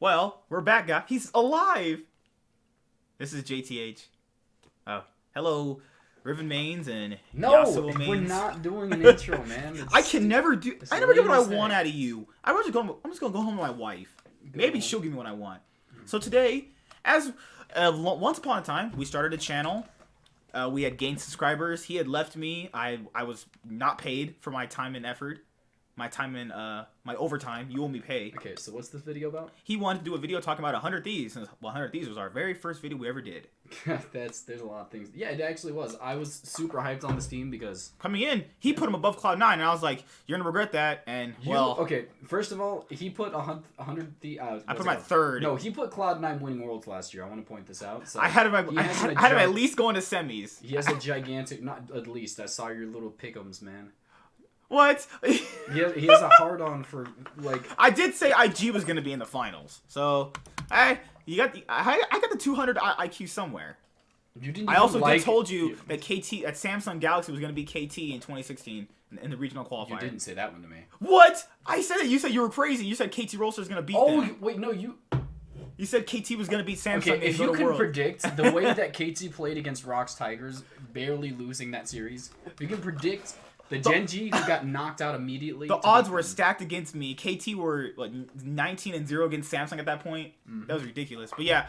Well, we're back, guys. He's alive. This is JTH. Oh, hello, Riven Mains and Yasuo Mains. We're not doing an intro, man. I can never do. I never get what I want out of you. I'm just gonna go home to my wife. Maybe she'll give me what I want. So today, as once upon a time, we started a channel. We had gained subscribers. He had left me. I was not paid for my time and effort. My time and my overtime. You owe me pay. Okay, so what's this video about? He wanted to do a video talking about 100 Thieves. Well, 100 Thieves was our very first video we ever did. There's a lot of things. Yeah, it actually was. I was super hyped on this team because coming in, he put him above Cloud9, and I was like, "You're gonna regret that." And okay. First of all, he put 100 Thieves. I put my third. No, he put Cloud9 winning Worlds last year. I want to point this out. So I had him. I had him at least going to semis. He has a gigantic. Not at least. I saw your little pick'ems, man. What? He has a hard on for like. I did say IG was gonna be in the finals, so I got the 200 IQ somewhere. You didn't. I also did told you that Samsung Galaxy was gonna be KT in 2016 in the regional qualifier. You didn't say that one to me. What? I said it. You said you were crazy. You said KT Rolster was gonna beat them. Oh wait, no, you. You said KT was gonna beat Samsung. Okay, if you can predict the way that KT played against Rock's Tigers, barely losing that series, if you can predict. The Genji who got knocked out immediately. The odds were stacked against me. KT were like 19-0 against Samsung at that point. Mm-hmm. That was ridiculous. But yeah,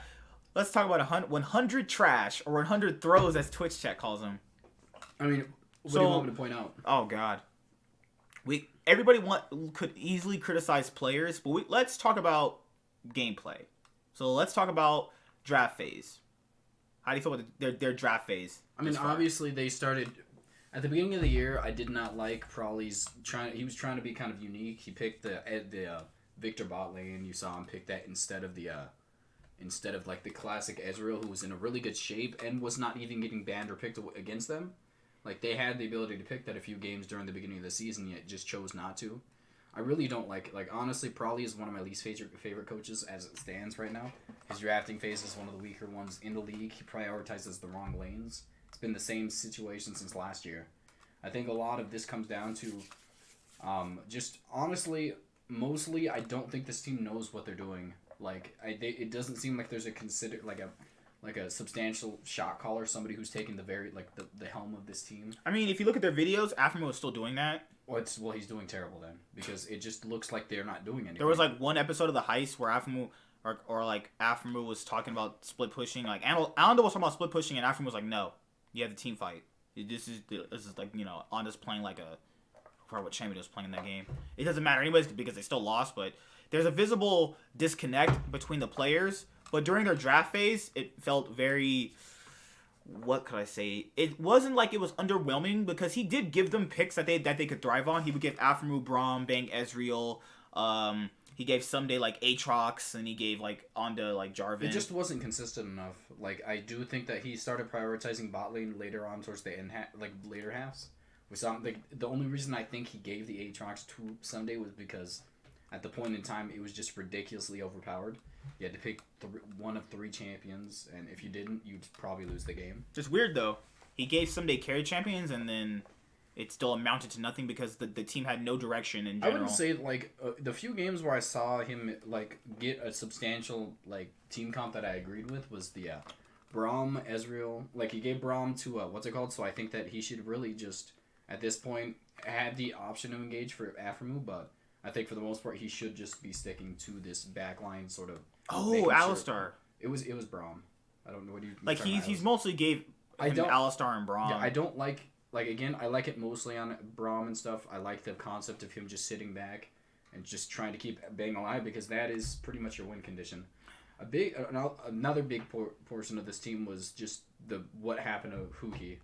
let's talk about 100 trash or 100 throws, as Twitch chat calls them. I mean, what do you want me to point out? Oh God, everybody could easily criticize players, but let's talk about gameplay. So let's talk about draft phase. How do you feel about their draft phase? I mean, obviously they started. At the beginning of the year, I did not like Prawley's he was trying to be kind of unique. He picked the Victor bot lane. You saw him pick that instead of like the classic Ezreal, who was in a really good shape and was not even getting banned or picked against them. Like they had the ability to pick that a few games during the beginning of the season, yet just chose not to. I really don't like honestly, Prawley is one of my least favorite coaches as it stands right now. His drafting phase is one of the weaker ones in the league. He prioritizes the wrong lanes. It's been the same situation since last year. I think a lot of this comes down to just honestly, mostly I don't think this team knows what they're doing. Like it doesn't seem like there's a substantial shot caller, somebody who's taking the helm of this team. I mean, if you look at their videos, Aframo is still doing that. Well, he's doing terrible then because it just looks like they're not doing anything. There was like one episode of the Heist where Aframo Aframo was talking about split pushing. Like Ando was talking about split pushing, and Aframo was like, "No. You have the team fight. This is like, you know, Onda's playing like I forgot what champion was playing in that game. It doesn't matter anyways because they still lost, but there's a visible disconnect between the players. But during their draft phase, it felt very, what could I say? It wasn't like it was underwhelming because he did give them picks that they could thrive on. He would give Aframo, Braum, Bang, Ezreal. He gave someday like Aatrox, and he gave like Onda like Jarvan. It just wasn't consistent enough. Like I do think that he started prioritizing bot lane later on towards the end, later halves. We saw the only reason I think he gave the Aatrox to Sunday was because at the point in time it was just ridiculously overpowered. You had to pick one of 3 champions, and if you didn't, you'd probably lose the game. It's weird though. He gave someday carry champions, and then it still amounted to nothing because the team had no direction in general. I wouldn't say the few games where I saw him get a substantial team comp that I agreed with was the Braum, Ezreal. He gave Braum to what's it called? So I think that he should really just at this point had the option to engage for Aframo, but I think for the most part he should just be sticking to this backline sort of. Oh, Alistar. Sure. It was Braum. I don't know what do you like. He's mostly gave Alistar and Braum. Yeah, I don't like. Again, I like it mostly on Braum and stuff. I like the concept of him just sitting back and just trying to keep Bang alive because that is pretty much your win condition. Another big portion of this team was just what happened to Huki. I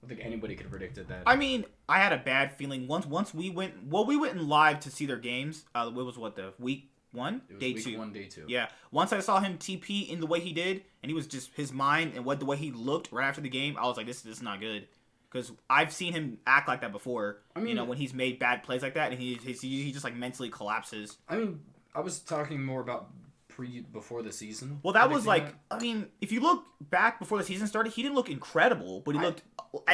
don't think anybody could have predicted that. I mean, I had a bad feeling once we went in live to see their games. It was the week 1, day 2. Week 1, day 2. Yeah. Once I saw him TP in the way he did, and he was just his mind and the way he looked right after the game, I was like, this is not good. Because I've seen him act like that before. I mean, when he's made bad plays like that, and he just mentally collapses. I mean, I was talking more about before the season. Well, that was like, I mean, if you look back before the season started, he didn't look incredible, but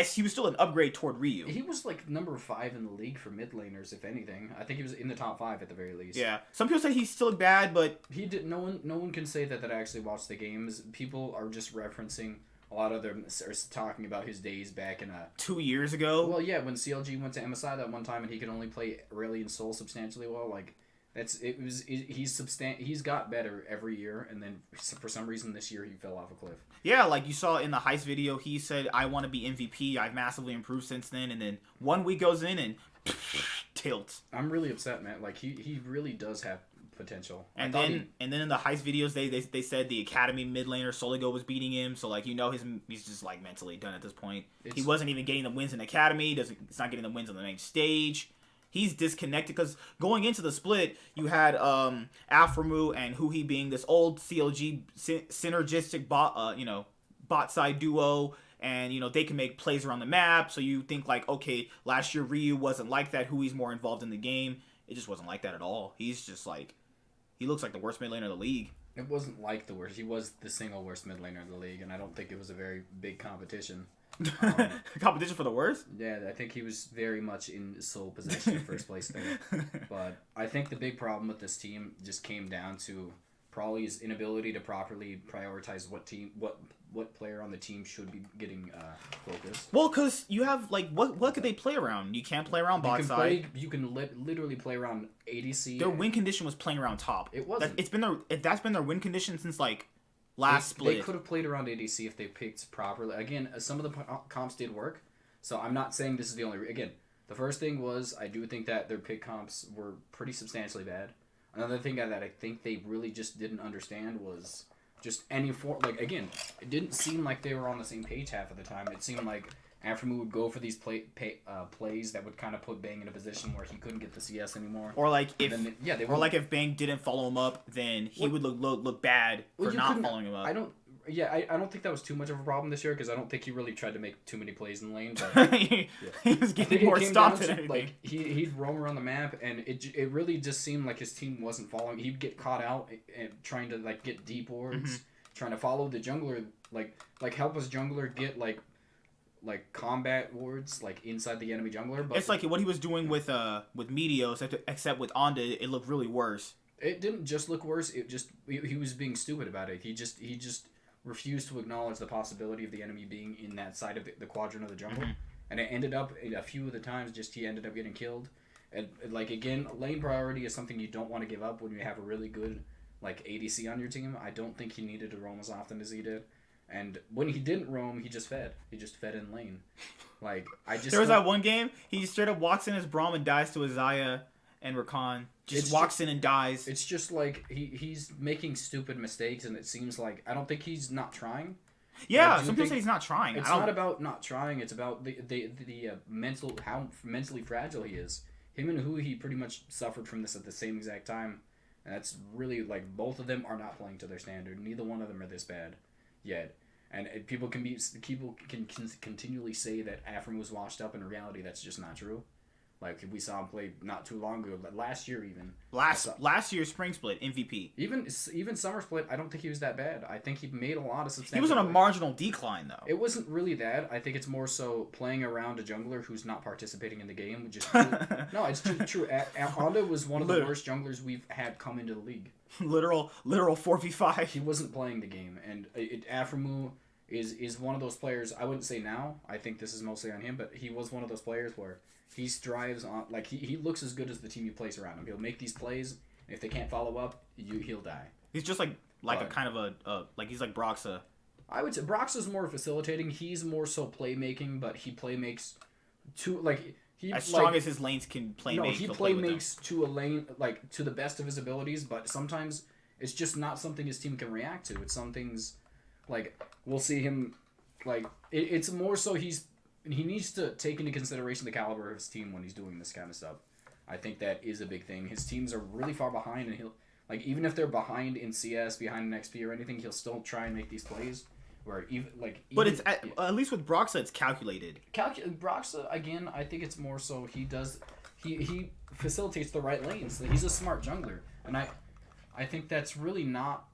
he was still an upgrade toward Ryu. He was like number 5 in the league for mid laners, if anything. I think he was in the top 5 at the very least. Yeah, some people say he's still bad, but he did. No one can say that actually watched the games. People are just referencing. A lot of them are talking about his days back in 2 years ago. Well, yeah, when CLG went to MSI that one time and he could only play Aurelion Sol substantially well. Like he's got better every year, and then for some reason this year he fell off a cliff. Yeah, like you saw in the Heist video, he said, "I want to be MVP. I've massively improved since then." And then 1 week goes in and tilts. I'm really upset, man. Like he really does have potential. And then in the Heist videos, they said the Academy mid laner Soligo was beating him. So like he's just like mentally done at this point. He wasn't even getting the wins in Academy. He's not getting the wins on the main stage. He's disconnected because going into the split, you had Aframu and Huhi being this old CLG synergistic bot side duo, and they can make plays around the map. So you think like, okay, last year Ryu wasn't like that. Hui's more involved in the game. It just wasn't like that at all. He's just like, he looks like the worst mid laner of the league. It wasn't like the worst. He was the single worst mid laner of the league, and I don't think it was a very big competition. Competition for the worst? Yeah, I think he was very much in sole possession in first place there. But I think the big problem with this team just came down to Prawley's inability to properly prioritize what player on the team should be getting focus. Well, because you have like what could they play around? You can't play around bot side. You can literally play around ADC. Their win condition was playing around top. It wasn't. That's been their win condition since like last split. They could have played around ADC if they picked properly. Again, some of the comps did work, so I'm not saying this is the only. Again, the first thing was I do think that their pick comps were pretty substantially bad. Another thing that I think they really just didn't understand was just again, it didn't seem like they were on the same page half of the time. It seemed like Aframu would go for these plays that would kind of put Bang in a position where he couldn't get the CS anymore. Or like if Bang didn't follow him up, then he would look bad for not following him up. I don't think that was too much of a problem this year because I don't think he really tried to make too many plays in the lane. But he was getting more stops than anything. Like he'd roam around the map, and it really just seemed like his team wasn't following. He'd get caught out and trying to like get deep wards, trying to follow the jungler, like help his jungler get like combat wards like inside the enemy jungler. But it's like what he was doing with Meteos, except with Onda, it looked really worse. It didn't just look worse. It just he was being stupid about it. He just refused to acknowledge the possibility of the enemy being in that side of the quadrant of the jungle, and it ended up a few of the times he ended up getting killed. And like again, lane priority is something you don't want to give up when you have a really good like ADC on your team. I don't think he needed to roam as often as he did. And when he didn't roam, he just fed. He just fed in lane. Like there was that one game he straight up walks in as Braum and dies to Azaya and Rakan. Walks in and dies. It's just like he's making stupid mistakes, and it seems like I don't think he's not trying. Yeah, some people say he's not trying. It's not about not trying. It's about the how mentally fragile he is. Him and Hui pretty much suffered from this at the same exact time, and that's really like both of them are not playing to their standard. Neither one of them are this bad yet. And people can continually say that Afrin was washed up. In reality, that's just not true. Like we saw him play not too long ago, last year even. Last year's spring split MVP. Even summer split, I don't think he was that bad. I think he made a lot of substantial. He was on a marginal decline though. It wasn't really that. I think it's more so playing around a jungler who's not participating in the game. No, it's true. Honda was one of the worst junglers we've had come into the league. Literal 4v5. He wasn't playing the game, and Aframu is one of those players. I wouldn't say now. I think this is mostly on him, but he was one of those players where he strives on, like, he looks as good as the team he plays around him. He'll make these plays, and if they can't follow up, he'll die. He's just like a kind of like he's like Broxa. I would say Broxa's more facilitating. He's more so playmaking, but he playmakes to like he as strong as his lanes can playmake. No, he playmakes to a lane like to the best of his abilities, but sometimes it's just not something his team can react to. It's some things like we'll see him like it's more so he needs to take into consideration the caliber of his team when he's doing this kind of stuff. I think that is a big thing. His teams are really far behind, and he'll like even if they're behind in CS, behind in XP or anything, he'll still try and make these plays. Where but it's at least with Broxa, it's calculated. Broxa again, I think it's more so he facilitates the right lanes. He's a smart jungler, and I think that's really not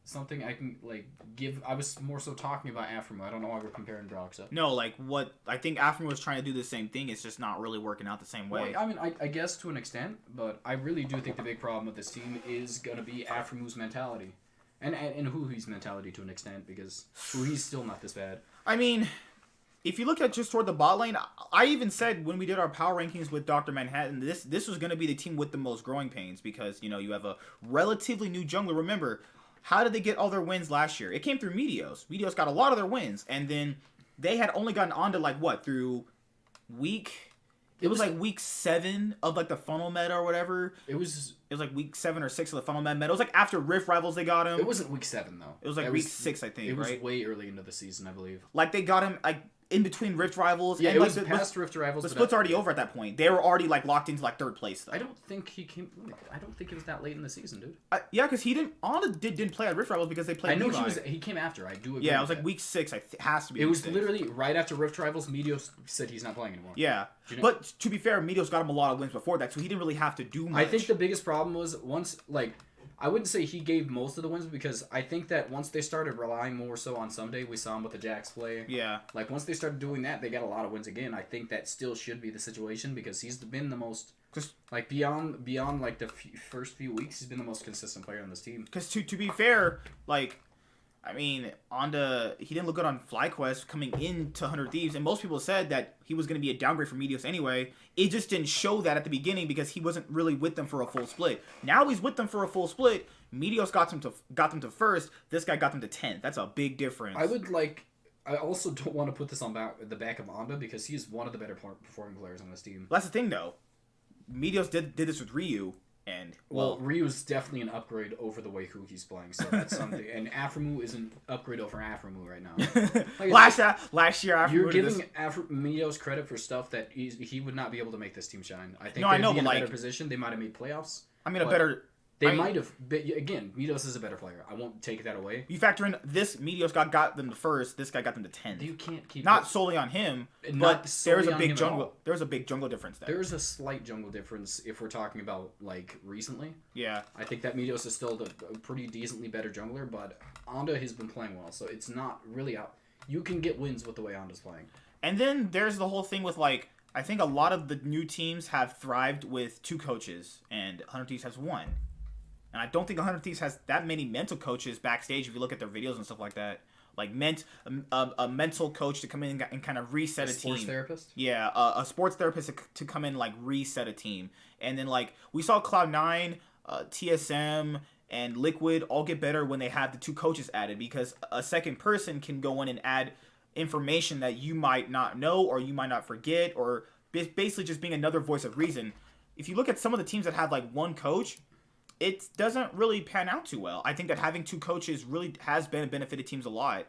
something I can like give. I was more so talking about Afremo. I don't know why we're comparing Droxa. No, like what I think Afremo was trying to do the same thing. It's just not really working out the same way. Well, I mean, I guess to an extent, but I really do think the big problem with this team is gonna be Afremo's mentality, and Huhi's mentality to an extent because Huhi's still not this bad. I mean, if you look at just toward the bot lane, I even said when we did our power rankings with Dr. Manhattan, this was going to be the team with the most growing pains because, you know, you have a relatively new jungler. Remember, how did they get all their wins last year? It came through Meteos. Meteos got a lot of their wins, and then they had only gotten onto, like, what, through week... It was like week 7 of like the funnel meta or whatever. It was like week 7 or 6 of the funnel meta. It was like after Rift Rivals they got him. It wasn't week 7 though. It was like week 6, I think. It was right? way early into the season, I believe. Like they got him like in between Rift Rivals. Yeah, and it like was past Rift Rivals. The split's already over at that point. They were already like locked into like 3rd place though. I don't think he came. I don't think it was that late in the season, dude. Yeah, because he didn't play at Rift Rivals because they played. I know Levi. he came after. I do agree. Yeah, it was like week 6. Has to be. It week was 6. literally right after Rift Rivals. Meteos said he's not playing anymore. Yeah, you know? But to be fair, Meteos got him a lot of wins before that, so he didn't really have to do much. I think the biggest problem was once like. I wouldn't say he gave most of the wins because I think that once they started relying more so on Someday, we saw him with the Jax play. Yeah. Like, once they started doing that, they got a lot of wins again. I think that still should be the situation because he's been the most... Like, beyond like, the first few weeks, he's been the most consistent player on this team. Because to be fair, like... I mean, he didn't look good on FlyQuest coming into 100 Thieves, and most people said that he was going to be a downgrade for Meteos anyway. It just didn't show that at the beginning because he wasn't really with them for a full split. Now he's with them for a full split. Meteos got them to 1st. This guy got them to 10th. That's a big difference. I also don't want to put this on the back of Onda because he's one of the better performing players on this team. That's the thing, though. Meteos did this with Ryu. And well, Ryu's definitely an upgrade over the way who he's playing, so that's something. And Afremu is an upgrade over Afremu right now. Like, last year, Afremu you're giving Meteos credit for stuff that he would not be able to make this team shine. I think they'd be in a better position. They might have made playoffs. I mean, a better. They might have. Again, Meteos is a better player. I won't take that away. You factor in this, Meteos got them to 1st. This guy got them to 10th. You can't keep not solely on him, but there's a big jungle. There's a big jungle difference there. There's a slight jungle difference if we're talking about like recently. Yeah, I think that Meteos is still a pretty decently better jungler, but Onda has been playing well, so it's not really out. You can get wins with the way Onda's playing. And then there's the whole thing with like I think a lot of the new teams have thrived with 2 coaches, and 100 Thieves has 1. And I don't think 100 Thieves has that many mental coaches backstage if you look at their videos and stuff like that. Like a mental coach to come in and kind of reset a team. Sports therapist? Yeah, a sports therapist to come in like reset a team. And then like we saw Cloud9, TSM, and Liquid all get better when they have the 2 coaches added because a second person can go in and add information that you might not know or you might not forget or basically just being another voice of reason. If you look at some of the teams that have like 1 coach, it doesn't really pan out too well. I think that having 2 coaches really has benefited teams a lot.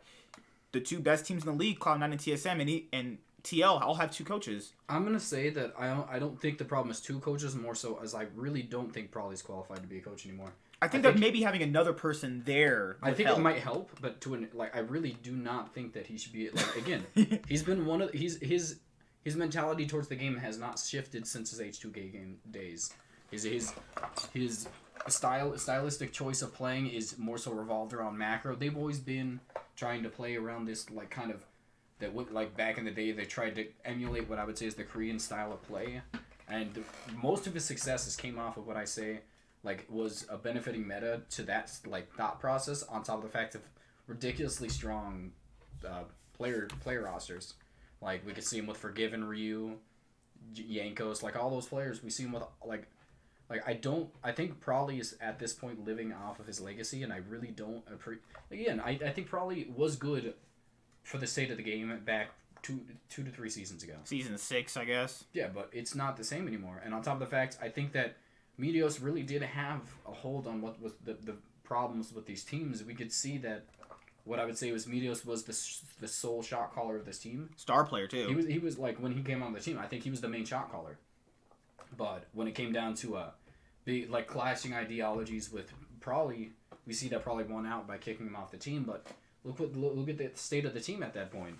The 2 best teams in the league, Cloud9 and TSM and TL, all have 2 coaches. I'm going to say that I don't think the problem is 2 coaches, more so as I really don't think Prawley's qualified to be a coach anymore. I think that maybe having another person there I think it might help, but I really do not think that he should be like again. He's been one of his mentality towards the game has not shifted since his H2K game days. His stylistic choice of playing is more so revolved around macro. They've always been trying to play around this like kind of that went like back in the day they tried to emulate what I would say is the Korean style of play, and most of his successes came off of what I say like was a benefiting meta to that like thought process on top of the fact of ridiculously strong player rosters. Like we could see him with Forgiven Ryu, Yankos, like all those players. We see him with like I think Prawley is at this point living off of his legacy, and I really don't again. I think Prawley was good for the state of the game back 2 to 3 seasons ago. Season 6, I guess. Yeah, but it's not the same anymore. And on top of the fact, I think that Meteos really did have a hold on what was the problems with these teams. We could see that what I would say was Meteos was the sole shot caller of this team. Star player too. He was like when he came on the team, I think he was the main shot caller. But when it came down to the like clashing ideologies with Prawley, we see that Prawley won out by kicking him off the team. But look at the state of the team at that point.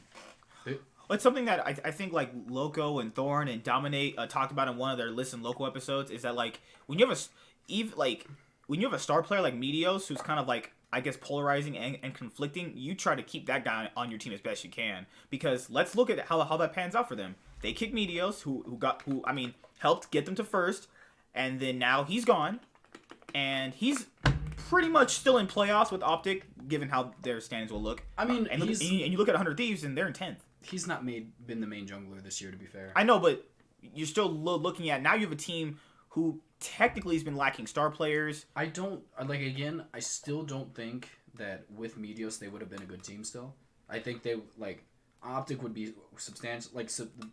It's something that I think like Loco and Thorn and Dominate talked about in one of their Listen Local episodes is that like when you have when you have a star player like Meteos, who's kind of like, I guess, polarizing and conflicting, you try to keep that guy on your team as best you can. Because let's look at how that pans out for them. They kicked Meteos, who helped get them to first, and then now he's gone, and he's pretty much still in playoffs with Optic, given how their standings will look. I mean, and you look at 100 Thieves, and they're in 10th. He's not been the main jungler this year, to be fair. I know, but you're still looking at, now you have a team who technically has been lacking star players. I still don't think that with Meteos they would have been a good team still. I think they, Optic would be substantial,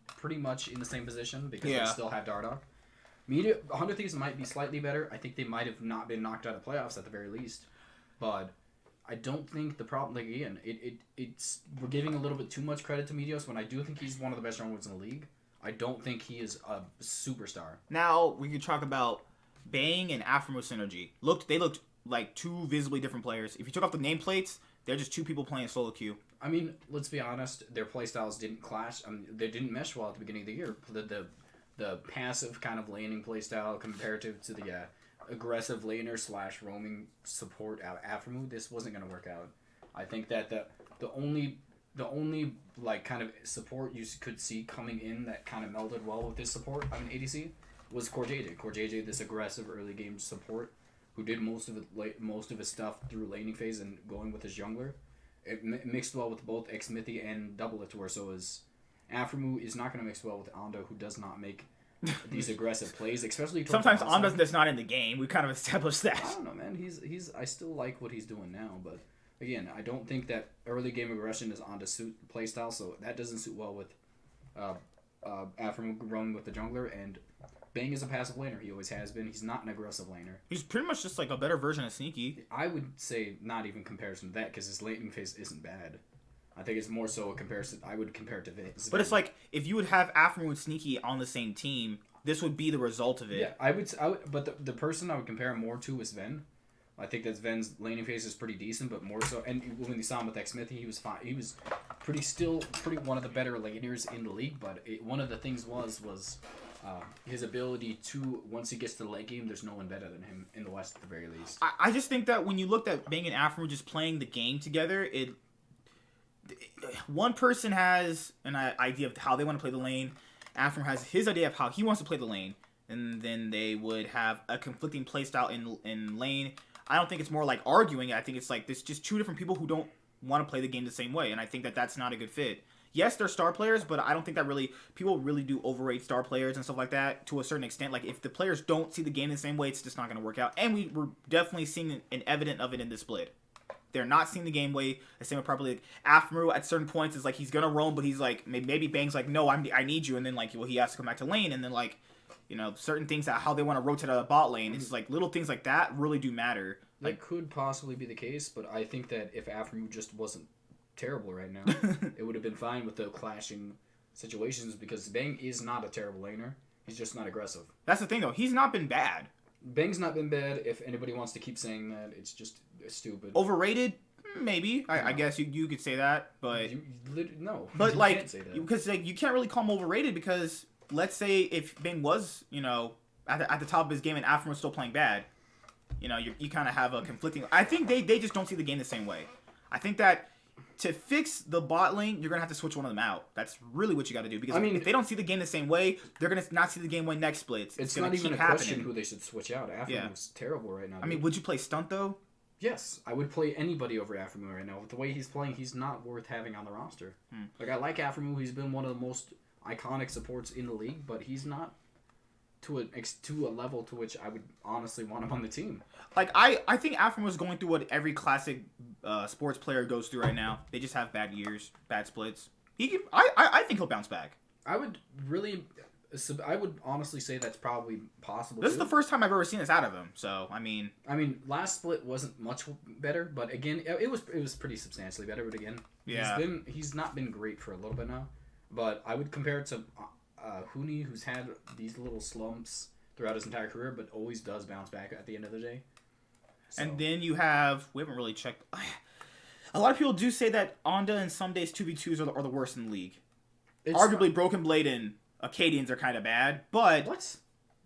pretty much in the same position because they still have Dardoch. 100 Thieves might be slightly better. I think they might have not been knocked out of playoffs at the very least. But I don't think the problem, it's we're giving a little bit too much credit to Meteos when I do think he's one of the best junglers in the league. I don't think he is a superstar. Now, we could talk about Bang and Aframo synergy. They looked like two visibly different players. If you took off the nameplates, they're just two people playing solo queue. I mean, let's be honest, their playstyles didn't clash. They didn't mesh well at the beginning of the year. The passive kind of laning playstyle comparative to the aggressive laner / roaming support Aframo, this wasn't going to work out. I think that the only kind of support you could see coming in that kind of melded well with this support on ADC was CoreJJ. CoreJJ, this aggressive early game support who did most of his stuff through laning phase and going with his jungler. It mixed well with both Xmithy and Double Tour, so Aframo is not going to mix well with Ando, who does not make these aggressive plays, especially sometimes Ando's just not in the game. We kind of established that. I don't know, man. I still like what he's doing now, but again, I don't think that early game aggression is Ando's suit playstyle, so that doesn't suit well with Aframo roaming with the jungler, and Bang is a passive laner. He always has been. He's not an aggressive laner. He's pretty much just like a better version of Sneaky. I would say not even comparison to that, because his laning phase isn't bad. I think it's more so a comparison. I would compare it to Theives. But it's like, if you would have Aframo and Sneaky on the same team, this would be the result of it. Yeah, I would but the person I would compare him more to is Ven. I think that Ven's laning phase is pretty decent, but more so, and when you saw him with Xmithy, he was fine. He was pretty one of the better laners in the league, but one of the things was his ability to, once he gets to the late game, there's no one better than him in the West at the very least. I just think that when you looked at Bang and Aframo just playing the game together, one person has an idea of how they want to play the lane. Aframo has his idea of how he wants to play the lane, and then they would have a conflicting playstyle in lane. I don't think it's more like arguing. I think it's like there's just two different people who don't want to play the game the same way, and I think that that's not a good fit. Yes, they're star players, but I don't think that people really do overrate star players and stuff like that to a certain extent. Like, if the players don't see the game the same way, it's just not going to work out. And we're definitely seeing an evident of it in this split. They're not seeing the game way the same way properly. Like, Aframo at certain points is like he's gonna roam, but he's like maybe Bang's like, no, I need you, and then he has to come back to lane, and then certain things that how they want to rotate out of bot lane. It's like little things like that really do matter. That could possibly be the case, but I think that if Aframo just wasn't terrible right now, it would have been fine with the clashing situations, because Bang is not a terrible laner. He's just not aggressive. That's the thing, though. He's not been bad. Bang's not been bad. If anybody wants to keep saying that, it's just stupid. Overrated? Maybe. No. I guess you could say that, but no. But can't say that. Because you can't really call him overrated, because let's say if Bang was at the top of his game and Aframo was still playing bad, you kind of have a conflicting. I think they just don't see the game the same way. I think that to fix the bot lane, you're gonna have to switch one of them out. That's really what you got to do, because if they don't see the game the same way, they're gonna not see the game when next splits. It's not even a question who they should switch out. Aframo's terrible right now. I mean, would you play Stunt though? Yes, I would play anybody over Aframo right now. With the way he's playing, he's not worth having on the roster. I like Aframo. He's been one of the most iconic supports in the league, but he's not to a level to which I would honestly want him on the team. I think Aframo is going through what every classic sports player goes through right now. They just have bad years, bad splits. I think he'll bounce back. I would honestly say that's probably possible. This is the first time I've ever seen this out of him. So I mean, last split wasn't much better, but again, it was pretty substantially better. But again, he's not been great for a little bit now. But I would compare it to Huni, who's had these little slumps throughout his entire career, but always does bounce back at the end of the day. So. And then we haven't really checked. A lot of people do say that Onda and some days 2v2s are the worst in the league. Arguably, Broken Blade and Acadians are kind of bad, but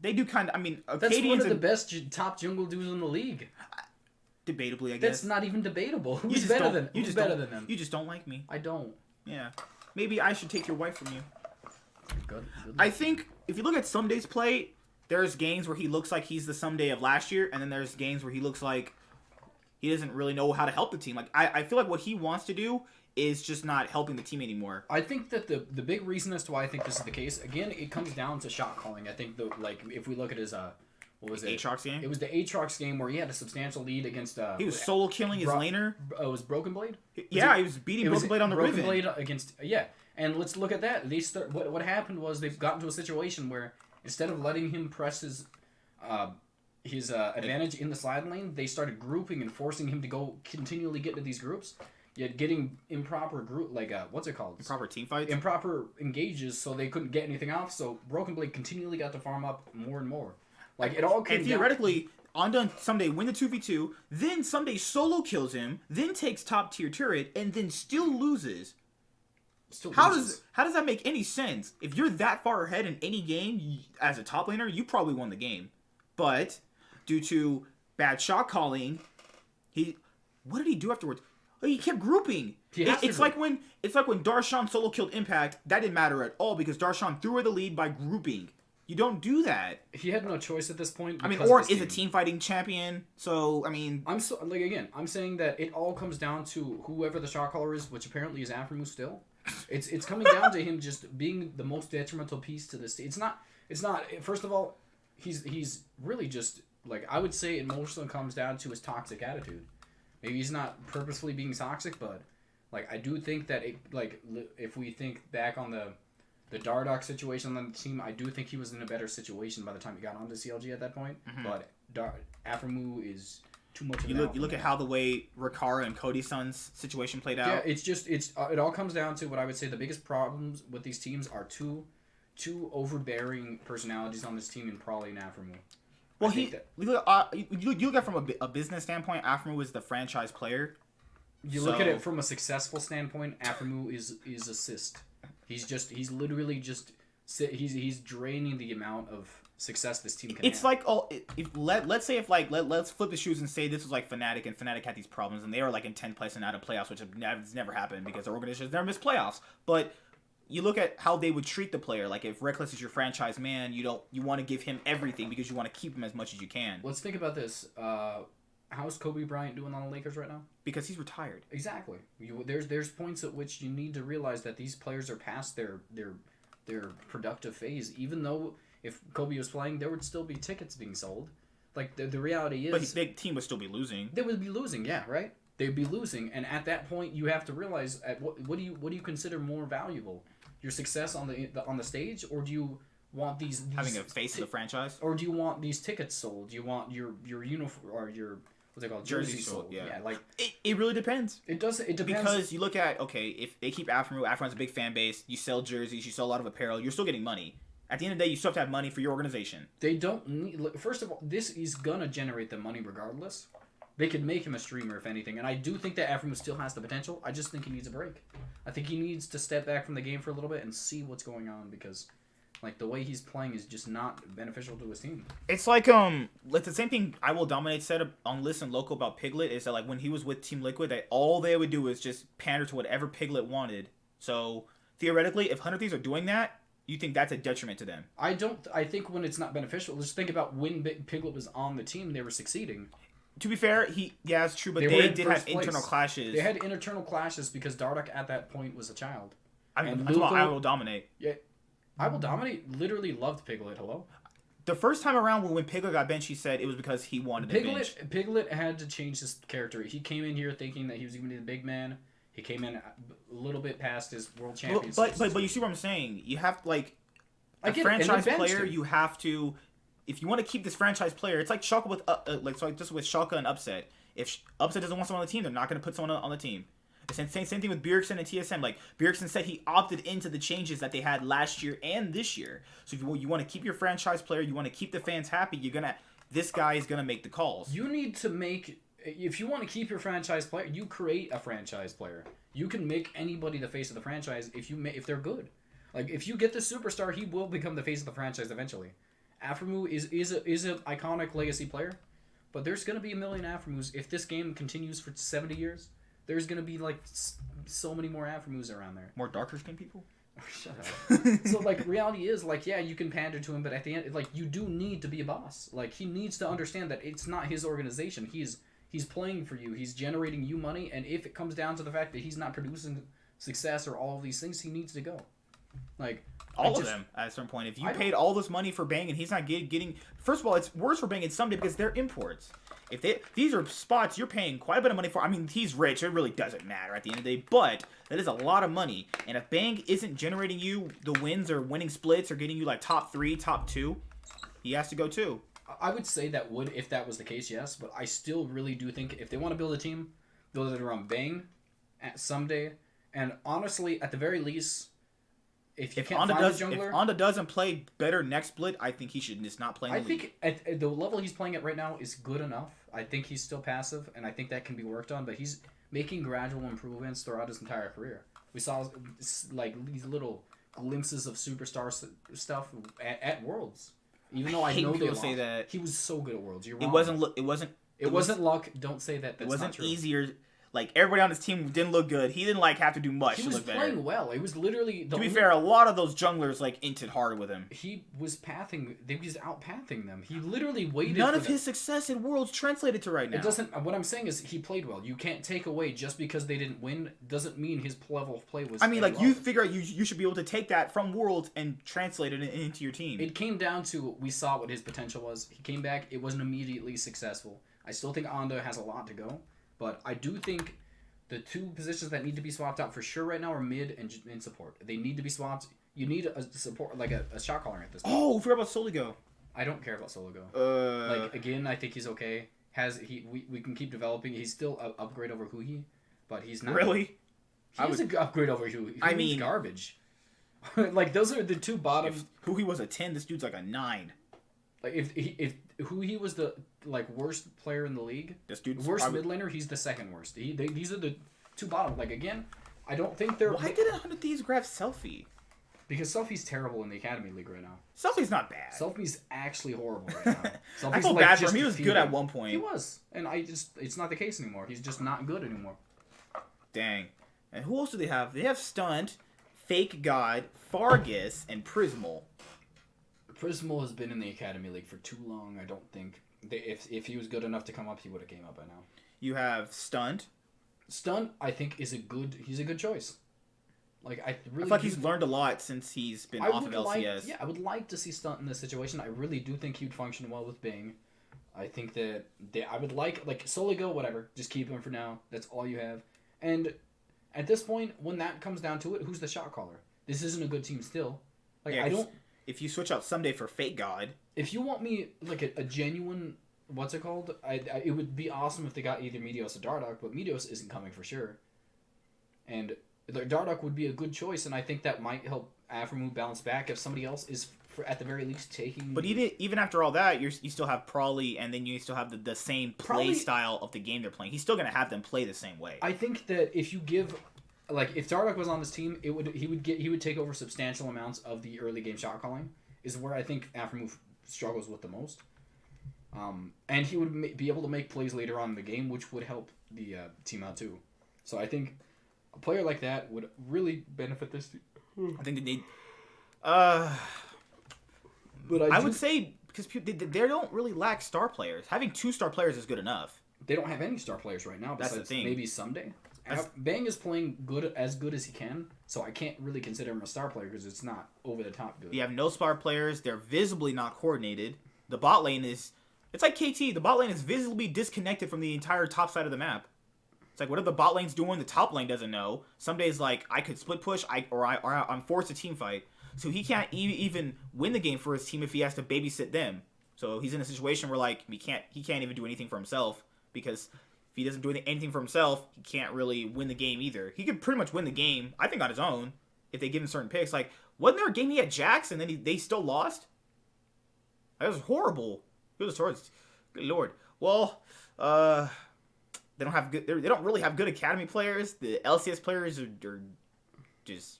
They do kind of. I mean, That's one of the best top jungle duos in the league. Debatably, I guess. That's not even debatable. Who's better than them? You just don't like me. I don't. Yeah. Maybe I should take your wife from you. Good. I think if you look at Sumday's play, there's games where he looks like he's the Someday of last year, and then there's games where he looks like he doesn't really know how to help the team. Like I feel like what he wants to do is just not helping the team anymore. I think that the big reason as to why I think this is the case, again, it comes down to shot calling. I think if we look at his what was it? Aatrox game? It was the Aatrox game where he had a substantial lead against he was solo killing his laner. Oh, it was Broken Blade? He was beating Broken Blade on the Riven. Broken Blade against and let's look at that. What happened was they've gotten to a situation where instead of letting him press his advantage in the slide lane, they started grouping and forcing him to go continually get into these groups. Yet getting improper group what's it called? Improper team fights. Improper engages, so they couldn't get anything off. So Broken Blade continually got to farm up more and more. Like it all came and theoretically, Onda Someday win the 2v2, then Someday solo kills him, then takes top tier turret, and then still loses. How does that make any sense? If you're that far ahead in any game as a top laner, you probably won the game. But due to bad shot calling, what did he do afterwards? He kept grouping. It's like when Darshan solo killed Impact. That didn't matter at all because Darshan threw away the lead by grouping. You don't do that. He had no choice at this point. I mean, or is a team fighting champion. So I mean, I'm saying that it all comes down to whoever the shot caller is, which apparently is Aphromoo still. It's coming down to him just being the most detrimental piece to this. It's not. First of all, he's really just I would say it mostly comes down to his toxic attitude. Maybe he's not purposefully being toxic, but I do think that if we think back on the Dardoch situation on the team, I do think he was in a better situation by the time he got onto CLG at that point. Mm-hmm. But Aphromoo is too much. You look at how the way Rikara and Cody's son's situation played out. Yeah, it all comes down to what I would say the biggest problems with these teams are two overbearing personalities on this team in Prolly and Aphromoo. Well, you look at it from a business standpoint. Aphromoo is the franchise player. Look at it from a successful standpoint. Aphromoo is assist. He's literally just he's draining the amount of success this team can. It's have. Let's flip the shoes and say this was like Fnatic and Fnatic had these problems and they were in 10th place and out of playoffs, which has never happened because their organizations never missed playoffs. But you look at how they would treat the player. Like if Reckless is your franchise man, you want to give him everything because you want to keep him as much as you can. Let's think about this. How's Kobe Bryant doing on the Lakers right now? Because he's retired. Exactly. There's points at which you need to realize that these players are past their productive phase. Even though if Kobe was playing, there would still be tickets being sold. The reality is, but his big team would still be losing. They would be losing, yeah, right. They'd be losing, and at that point, you have to realize what do you consider more valuable? Your success on the stage, or do you want these having a face of the franchise, or do you want these tickets sold? Do you want your uniform or your what's it called jersey sold? Yeah, it really depends. It depends because you look at if they keep Aphromoo has a big fan base. You sell jerseys, you sell a lot of apparel. You're still getting money. At the end of the day, you still have to have money for your organization. They don't need. First of all, this is gonna generate the money regardless. They could make him a streamer if anything, and I do think that Aphromoo still has the potential. I just think he needs a break. I think he needs to step back from the game for a little bit and see what's going on because, the way he's playing is just not beneficial to his team. It's the same thing I Will Dominate said on Listen Local about Piglet is that when he was with Team Liquid, that all they would do was just pander to whatever Piglet wanted. So theoretically, if 100 Thieves are doing that, you think that's a detriment to them? I think when it's not beneficial, just think about when Piglet was on the team, they were succeeding. To be fair, it's true, but they did have internal clashes. They had internal clashes because Dardoch at that point was a child. I Will Dominate. Yeah, I Will Dominate literally loved Piglet. Hello? The first time around when Piglet got benched, he said it was because he wanted to bench. Piglet had to change his character. He came in here thinking that he was going to be the big man. He came in a little bit past his world champion. But you see what I'm saying? You have a franchise player. You have to. If you want to keep this franchise player, it's like Schalke with just with Schalke and Upset. If Upset doesn't want someone on the team, they're not going to put someone on the team. The same thing with Bjergsen and TSM. Bjergsen said he opted into the changes that they had last year and this year. So if you want to keep your franchise player, you want to keep the fans happy, this guy is gonna make the calls. You need to make. If you want to keep your franchise player, you create a franchise player. You can make anybody the face of the franchise if they're good. If you get the superstar, he will become the face of the franchise eventually. Aphromoo is a iconic legacy player, but there's gonna be a million Aphromoos if this game continues for 70 years. There's gonna be like so many more Aphromoos around there. More darker skin people. Shut up. So like reality is like yeah you can pander to him, but at the end like you do need to be a boss. Like he needs to understand that it's not his organization. He's playing for you. He's generating you money, and if it comes down to the fact that he's not producing success or all of these things, he needs to go. Like all of them at a certain point. If you paid all this money for Bang and he's not getting, first of all, it's worse for Bang and Someday because they're imports. If these are spots you're paying quite a bit of money for. I mean, he's rich. It really doesn't matter at the end of the day, but that is a lot of money. And if Bang isn't generating you the wins or winning splits or getting you like top 3, top 2, he has to go too. I would say that would if that was the case, yes. But I still really do think if they want to build a team, build it around Bang at Someday. And honestly, at the very least, if you can't find a jungler... If Onda doesn't play better next split, I think he should just not play in the league. I think at the level he's playing at right now is good enough. I think he's still passive, and I think that can be worked on. But he's making gradual improvements throughout his entire career. We saw like these little glimpses of superstar stuff at Worlds. Even though I know they lost, say that he was so good at Worlds. You're wrong. It wasn't luck. Don't say that. That's it wasn't not true. Easier. Like everybody on his team didn't look good. He didn't like have to do much. He was playing well. It was literally. To be fair, a lot of those junglers like inted hard with him. He was pathing. He was out pathing them. He literally waited. None of his success in Worlds translated to right now. It doesn't. What I'm saying is he played well. You can't take away just because they didn't win doesn't mean his level of play was. I mean, like you figure out you should be able to take that from Worlds and translate it into your team. It came down to we saw what his potential was. He came back. It wasn't immediately successful. I still think Onda has a lot to go, but I do think. The two positions that need to be swapped out for sure right now are mid and support. They need to be swapped. You need a support, like a shot caller at this point. Oh, we forgot about Soligo. I don't care about Soligo. Like, again, I think he's okay. We can keep developing. He's still an upgrade over Huhi, but he's not. Really? He's an upgrade over Huhi. I mean, garbage. Like, those are the two bottom... If Huhi was a 10, this dude's like a 9. Like, if Huhi was the worst player in the league, this dude's worst mid laner, he's the second worst. These are the two bottom. Like again, I don't think they're. Why didn't 100Thieves grab Selfie? Because Selfie's terrible in the Academy League right now. Selfie's not bad. Selfie's actually horrible right now. I feel bad for him. He was good at one point. He was, and it's not the case anymore. He's just not good anymore. Dang. And who else do they have? They have Stunt, Fake God, Fargus, and Prismal. Prismal has been in the Academy League for too long. I don't think if he was good enough to come up, he would have came up by now. You have Stunt. Stunt, I think, he's a good choice. Like I really feel like he's learned a lot since he's been off of LCS. I would like to see Stunt in this situation. I really do think he'd function well with Bing. I think that I would like Soligo, whatever. Just keep him for now. That's all you have. And at this point, when that comes down to it, who's the shot caller? This isn't a good team still. Like I don't. If you switch out Someday for Fake God. If you want me like a genuine, what's it called? It would be awesome if they got either Meteos or Dardoch, but Meteos isn't coming for sure. And Dardoch would be a good choice, and I think that might help Aphromoo bounce back if somebody else is, at the very least, taking... But even after all that, you still have Prawley, and then you still have the same play style of the game they're playing. He's still going to have them play the same way. I think that if you give... Like, if Dardoch was on this team, he would take over substantial amounts of the early game shot calling, is where I think Aphromoo struggles with the most. And he would be able to make plays later on in the game, which would help the team out too. So I think a player like that would really benefit this team. I think they need... But I would say, because they don't really lack star players. Having 2 star players is good enough. They don't have any star players right now, besides maybe Someday. Bang is playing as good as he can, so I can't really consider him a star player because it's not over the top good. You have no star players. They're visibly not coordinated. The bot lane is... It's like KT. The bot lane is visibly disconnected from the entire top side of the map. It's like, what are the bot lanes doing? The top lane doesn't know. Some days, like, I could split push, I'm forced to team fight. So he can't even win the game for his team if he has to babysit them. So he's in a situation where, like, he can't even do anything for himself, because if he doesn't do anything for himself, he can't really win the game either. He could pretty much win the game, I think, on his own, if they give him certain picks. Like, wasn't there a game he had Jax and then they still lost? That was horrible. It was towards, good lord. Well, they don't really have good academy players. The LCS players are just,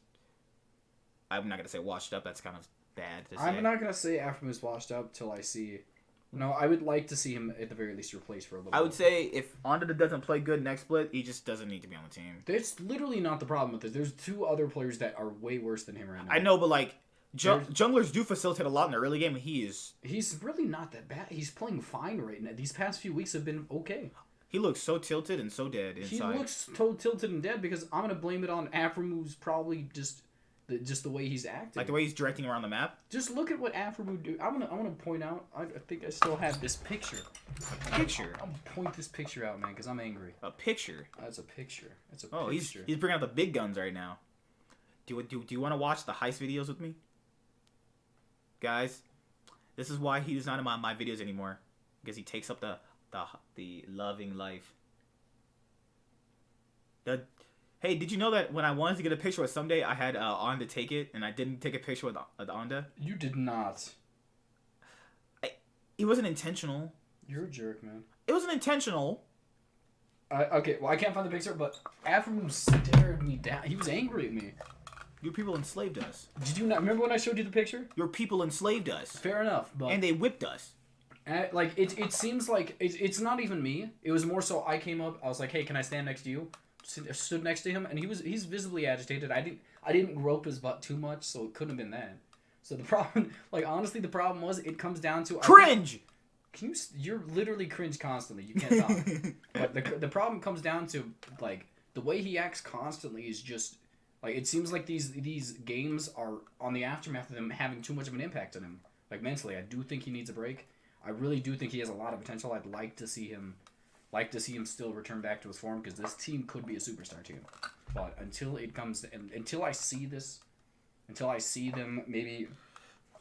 I'm not gonna say washed up. That's kind of bad to say. I'm not gonna say Aframu's washed up till I see. No, I would like to see him at the very least replaced for a little bit. I would say if Onda doesn't play good next split, he just doesn't need to be on the team. That's literally not the problem with this. There's 2 other players that are way worse than him right now. I know, but like junglers do facilitate a lot in the early game, and he's really not that bad. He's playing fine right now. These past few weeks have been okay. He looks so tilted and so dead inside. He looks so tilted and dead because I'm gonna blame it on Aframu's probably just the way he's acting. Like the way he's directing around the map. Just look at what Aframu do. I want to point out. I think I still have this picture. A picture. I'm gonna point this picture out, man, because I'm angry. A picture. That's a picture. That's a Oh, picture. he's bringing out the big guns right now. Do you want to watch the heist videos with me, guys? This is why he's not in my videos anymore, because he takes up the loving life. Hey, did you know that when I wanted to get a picture with Someday, I had Onda take it, and I didn't take a picture with Onda? You did not. It wasn't intentional. You're a jerk, man. It wasn't intentional. Okay, well, I can't find the picture, but Aframu stared me down. He was angry at me. Your people enslaved us. Did you not remember when I showed you the picture? Your people enslaved us. Fair enough, but and they whipped us. Like it seems like it's not even me. It was more so I came up. I was like, "Hey, can I stand next to you?" Stood next to him, and he's visibly agitated. I didn't grope his butt too much, so it couldn't have been that. So the problem, like honestly, the problem was it comes down to cringe. You're literally cringe constantly. You can't talk. But the problem comes down to like the way he acts constantly is just like it seems like these games are on the aftermath of them having too much of an impact on him. Like mentally, I do think he needs a break. I really do think he has a lot of potential. I'd like to see him still return back to his form because this team could be a superstar team. But until I see them maybe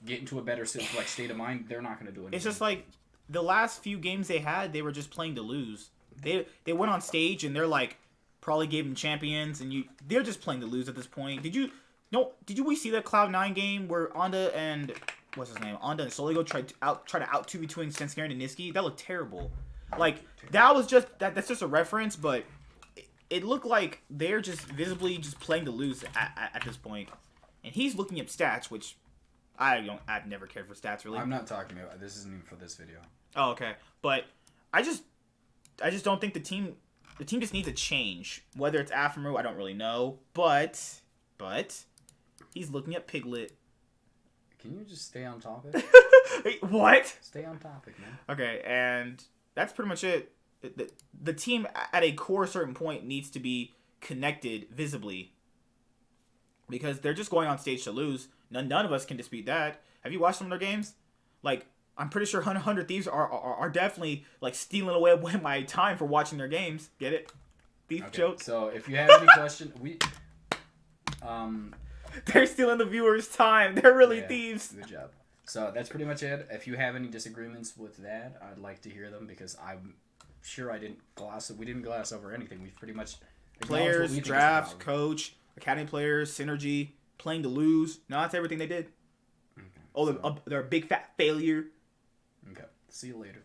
get into a better state of mind, they're not going to do anything. It's just like the last few games they had, they were just playing to lose. They went on stage and they're like probably gave them champions, and they're just playing to lose at this point. Did you see that Cloud9 game where Onda and what's his name? Onda and Soligo tried to out 2v between Senskaren and Niski? That looked terrible. Like that's just a reference, but it looked like they're just visibly just playing to lose at this point. And he's looking up stats, which I've never cared for stats really. I'm not talking about this. Isn't even for this video. Oh, okay. But I just don't think the team just needs a change. Whether it's Aframu, I don't really know. But he's looking at Piglet. Can you just stay on topic? What? Stay on topic, man. Okay, and that's pretty much it. The team at a core certain point needs to be connected visibly. Because they're just going on stage to lose. None of us can dispute that. Have you watched some of their games? Like, I'm pretty sure 100 Thieves are definitely like stealing away my time for watching their games. Get it? Thief joke. So if you have any question, they're stealing the viewers' time. They're really thieves. Good job. So that's pretty much it. If you have any disagreements with that, I'd like to hear them because I'm sure we didn't gloss over anything. We've pretty much players, draft, coach, academy players, synergy, playing to lose. No, that's everything they did. Okay. Oh, they're a big fat failure. Okay. See you later.